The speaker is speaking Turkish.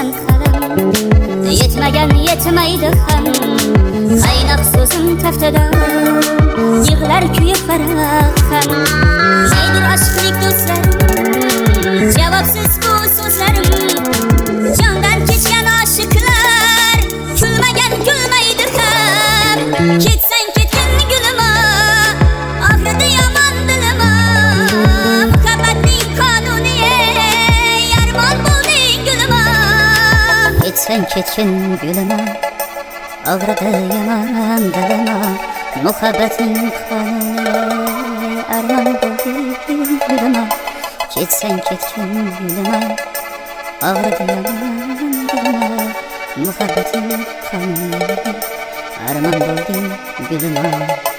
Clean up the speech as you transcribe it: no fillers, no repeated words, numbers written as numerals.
sen kalem, yetmegen yetmeydi hem. Kaynak sözüm teftede, yığlar küyü karak hem. Neydir aşklık dostlarım, cevapsız bu sözlerim. Candan keçken aşıklar, külmegen gülmeydi hem. Ketsen ketken gülüme, ahırdı yaman dilime. Muhabbetli kanuniye, yarman buldu gülüme. Ketsen ketken gülüme, ağrıdı yaman dilime. Muhabbetin kanuniye, arman buldu gülüme. Ketsen ketken gülüme, ağrıdı yaman dilime. Muhabbetin kanuniye, arman buldu gülüme.